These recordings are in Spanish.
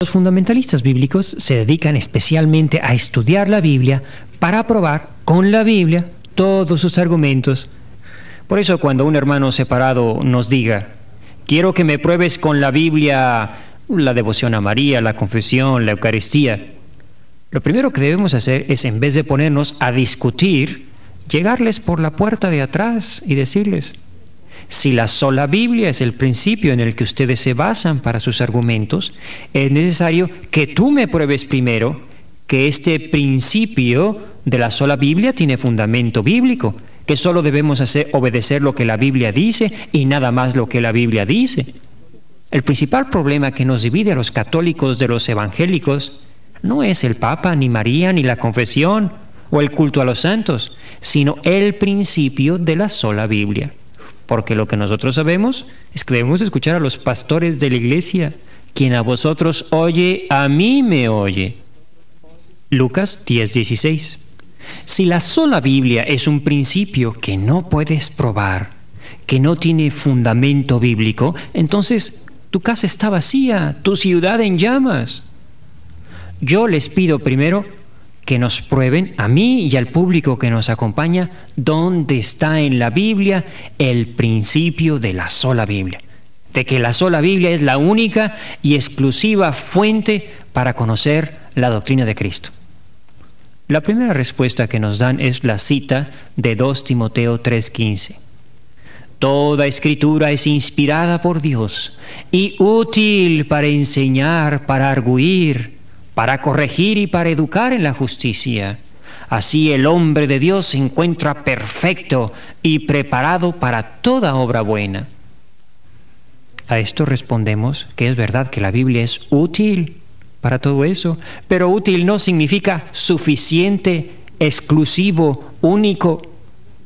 Los fundamentalistas bíblicos se dedican especialmente a estudiar la Biblia para probar con la Biblia todos sus argumentos. Por eso cuando un hermano separado nos diga, quiero que me pruebes con la Biblia la devoción a María, la confesión, la Eucaristía, lo primero que debemos hacer es, en vez de ponernos a discutir, llegarles por la puerta de atrás y decirles, si la sola Biblia es el principio en el que ustedes se basan para sus argumentos, es necesario que tú me pruebes primero que este principio de la sola Biblia tiene fundamento bíblico, que solo debemos obedecer lo que la Biblia dice y nada más lo que la Biblia dice. El principal problema que nos divide a los católicos de los evangélicos no es el Papa, ni María, ni la confesión o el culto a los santos, sino el principio de la sola Biblia. Porque lo que nosotros sabemos es que debemos escuchar a los pastores de la iglesia. Quien a vosotros oye, a mí me oye. Lucas 10:16. Si la sola Biblia es un principio que no puedes probar, que no tiene fundamento bíblico, entonces tu casa está vacía, tu ciudad en llamas. Yo les pido primero que nos prueben, a mí y al público que nos acompaña, dónde está en la Biblia el principio de la sola Biblia. De que la sola Biblia es la única y exclusiva fuente para conocer la doctrina de Cristo. La primera respuesta que nos dan es la cita de 2 Timoteo 3:15. Toda escritura es inspirada por Dios y útil para enseñar, para arguir, para corregir y para educar en la justicia. Así el hombre de Dios se encuentra perfecto y preparado para toda obra buena. A esto respondemos que es verdad que la Biblia es útil para todo eso, pero útil no significa suficiente, exclusivo, único.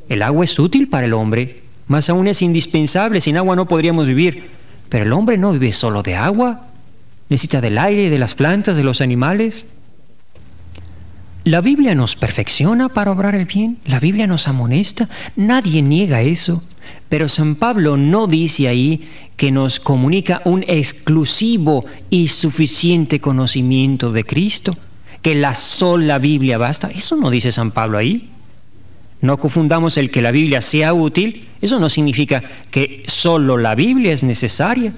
El agua es útil para el hombre, más aún es indispensable, sin agua no podríamos vivir, pero el hombre no vive solo de agua. Necesita del aire, de las plantas, de los animales. La Biblia nos perfecciona para obrar el bien. La Biblia nos amonesta. Nadie niega eso. Pero San Pablo no dice ahí que nos comunica un exclusivo y suficiente conocimiento de Cristo, que la sola Biblia basta. Eso no dice San Pablo ahí. No confundamos el que la Biblia sea útil. Eso no significa que solo la Biblia es necesaria.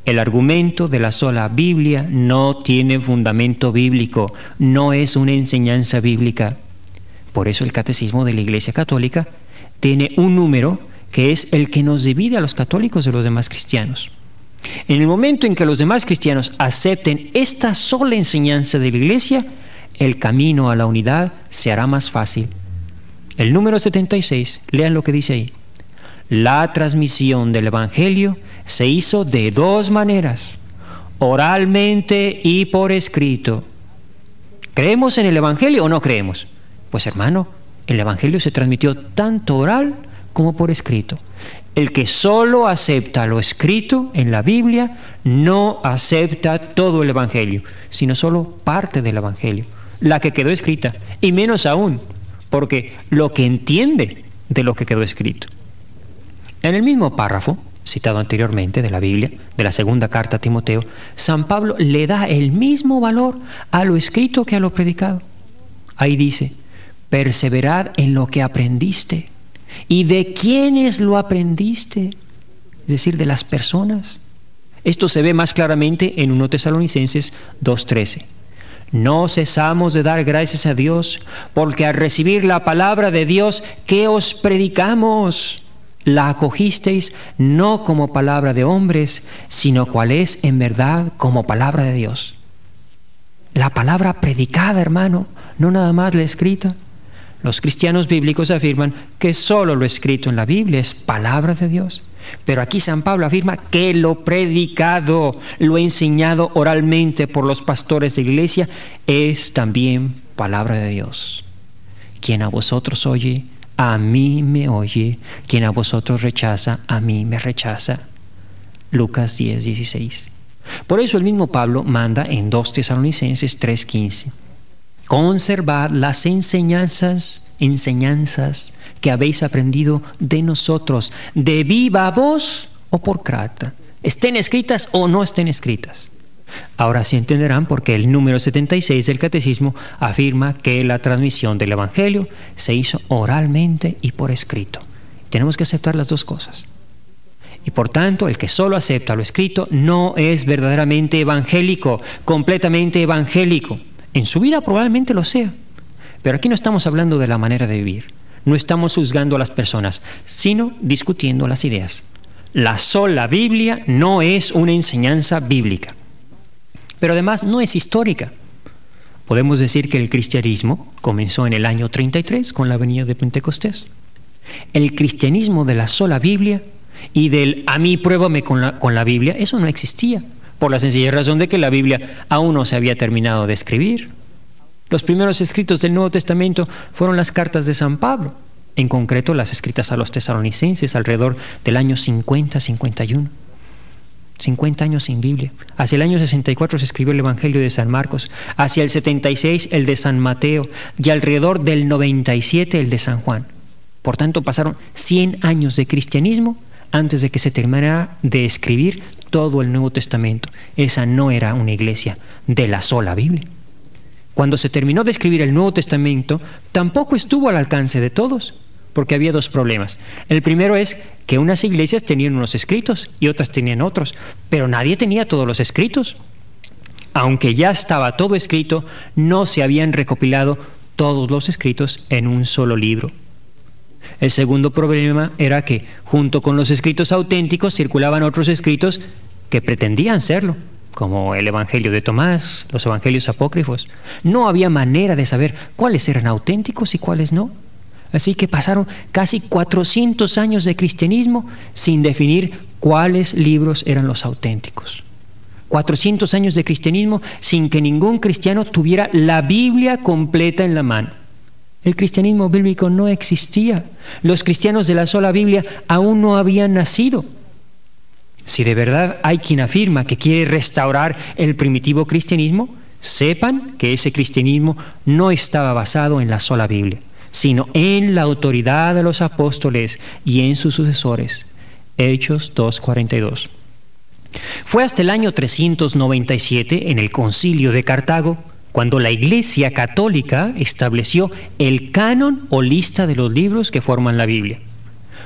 El argumento de la sola Biblia no tiene fundamento bíblico, no es una enseñanza bíblica. Por eso el Catecismo de la Iglesia Católica tiene un número que es el que nos divide a los católicos de los demás cristianos. En el momento en que los demás cristianos acepten esta sola enseñanza de la Iglesia, el camino a la unidad se hará más fácil. El número 76, lean lo que dice ahí. La transmisión del Evangelio se hizo de dos maneras, oralmente y por escrito. ¿Creemos en el Evangelio o no creemos? Pues hermano, el Evangelio se transmitió tanto oral como por escrito. El que solo acepta lo escrito en la Biblia no acepta todo el Evangelio, sino solo parte del Evangelio, la que quedó escrita, y menos aún, porque lo que entiende de lo que quedó escrito. En el mismo párrafo citado anteriormente de la Biblia, de la segunda carta a Timoteo, San Pablo le da el mismo valor a lo escrito que a lo predicado. Ahí dice, perseverad en lo que aprendiste. ¿Y de quiénes lo aprendiste? Es decir, de las personas. Esto se ve más claramente en 1 Tesalonicenses 2:13. No cesamos de dar gracias a Dios, porque al recibir la palabra de Dios que os predicamos, la acogisteis no como palabra de hombres, sino cual es en verdad como palabra de Dios. La palabra predicada, hermano, no nada más la escrita. Los cristianos bíblicos afirman que solo lo escrito en la Biblia es palabra de Dios. Pero aquí San Pablo afirma que lo predicado, lo enseñado oralmente por los pastores de la iglesia, es también palabra de Dios. Quien a vosotros oye, a mí me oye, quien a vosotros rechaza, a mí me rechaza. Lucas 10:16. Por eso el mismo Pablo manda en 2 Tesalonicenses 3:15. Conservad las enseñanzas que habéis aprendido de nosotros, de viva voz o por carta, estén escritas o no estén escritas. Ahora sí entenderán por qué el número 76 del Catecismo afirma que la transmisión del Evangelio se hizo oralmente y por escrito. Tenemos que aceptar las dos cosas. Y por tanto, el que solo acepta lo escrito no es verdaderamente evangélico, completamente evangélico. En su vida probablemente lo sea. Pero aquí no estamos hablando de la manera de vivir. No estamos juzgando a las personas, sino discutiendo las ideas. La sola Biblia no es una enseñanza bíblica. Pero además no es histórica. Podemos decir que el cristianismo comenzó en el año 33 con la venida de Pentecostés. El cristianismo de la sola Biblia y del a mí pruébame con la Biblia, eso no existía, por la sencilla razón de que la Biblia aún no se había terminado de escribir. Los primeros escritos del Nuevo Testamento fueron las cartas de San Pablo, en concreto las escritas a los tesalonicenses alrededor del año 50-51. 50 años sin Biblia. Hacia el año 64 se escribió el Evangelio de San Marcos, hacia el 76 el de San Mateo y alrededor del 97 el de San Juan. Por tanto, pasaron 100 años de cristianismo antes de que se terminara de escribir todo el Nuevo Testamento. Esa no era una iglesia de la sola Biblia. Cuando se terminó de escribir el Nuevo Testamento, tampoco estuvo al alcance de todos, porque había dos problemas. El primero es que unas iglesias tenían unos escritos y otras tenían otros, pero nadie tenía todos los escritos. Aunque ya estaba todo escrito, no se habían recopilado todos los escritos en un solo libro. El segundo problema era que, junto con los escritos auténticos, circulaban otros escritos que pretendían serlo, como el Evangelio de Tomás, los Evangelios apócrifos. No había manera de saber cuáles eran auténticos y cuáles no. Así que pasaron casi 400 años de cristianismo sin definir cuáles libros eran los auténticos. 400 años de cristianismo sin que ningún cristiano tuviera la Biblia completa en la mano. El cristianismo bíblico no existía. Los cristianos de la sola Biblia aún no habían nacido. Si de verdad hay quien afirma que quiere restaurar el primitivo cristianismo, sepan que ese cristianismo no estaba basado en la sola Biblia, sino en la autoridad de los apóstoles y en sus sucesores. Hechos 2:42. Fue hasta el año 397, en el Concilio de Cartago, cuando la Iglesia Católica estableció el canon o lista de los libros que forman la Biblia.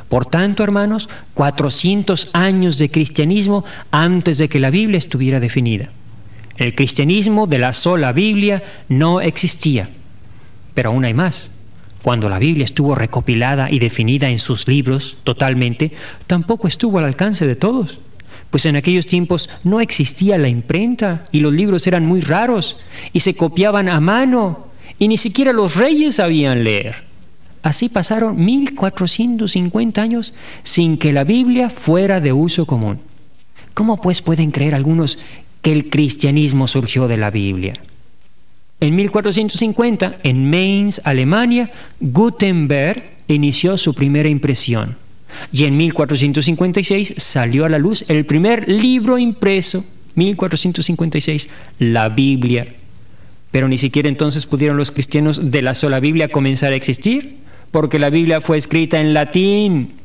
Por tanto, hermanos, 400 años de cristianismo antes de que la Biblia estuviera definida. El cristianismo de la sola Biblia no existía. Pero aún hay más. Cuando la Biblia estuvo recopilada y definida en sus libros totalmente, tampoco estuvo al alcance de todos. Pues en aquellos tiempos no existía la imprenta y los libros eran muy raros y se copiaban a mano y ni siquiera los reyes sabían leer. Así pasaron 1450 años sin que la Biblia fuera de uso común. ¿Cómo pues pueden creer algunos que el cristianismo surgió de la Biblia? En 1450, en Mainz, Alemania, Gutenberg inició su primera impresión. Y en 1456 salió a la luz el primer libro impreso, 1456, la Biblia. Pero ni siquiera entonces pudieron los cristianos de la sola Biblia comenzar a existir, porque la Biblia fue escrita en latín,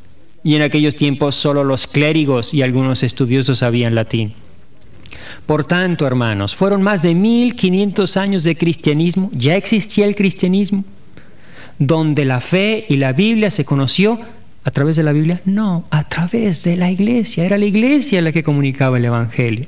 y en aquellos tiempos solo los clérigos y algunos estudiosos sabían latín. Por tanto, hermanos, fueron más de 1500 años de cristianismo, ya existía el cristianismo, donde la fe y la Biblia se conoció. ¿A través de la Biblia? No, a través de la iglesia. Era la iglesia la que comunicaba el Evangelio.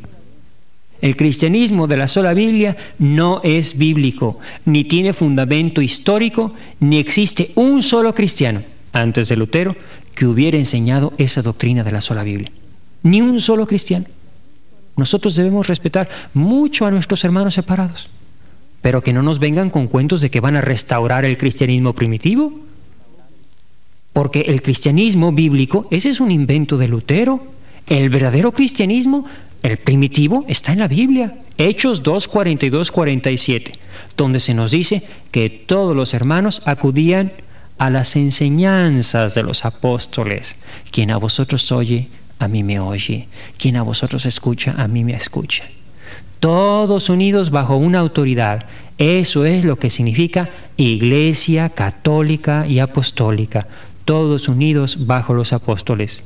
El cristianismo de la sola Biblia no es bíblico, ni tiene fundamento histórico, ni existe un solo cristiano, antes de Lutero, que hubiera enseñado esa doctrina de la sola Biblia. Ni un solo cristiano. Nosotros debemos respetar mucho a nuestros hermanos separados, pero que no nos vengan con cuentos de que van a restaurar el cristianismo primitivo. Porque el cristianismo bíblico, ese es un invento de Lutero. El verdadero cristianismo, el primitivo, está en la Biblia. Hechos 2:42-47, donde se nos dice que todos los hermanos acudían a las enseñanzas de los apóstoles. Quien a vosotros oye, a mí me oye. Quien a vosotros escucha, a mí me escucha. Todos unidos bajo una autoridad. Eso es lo que significa Iglesia Católica y Apostólica. Todos unidos bajo los apóstoles.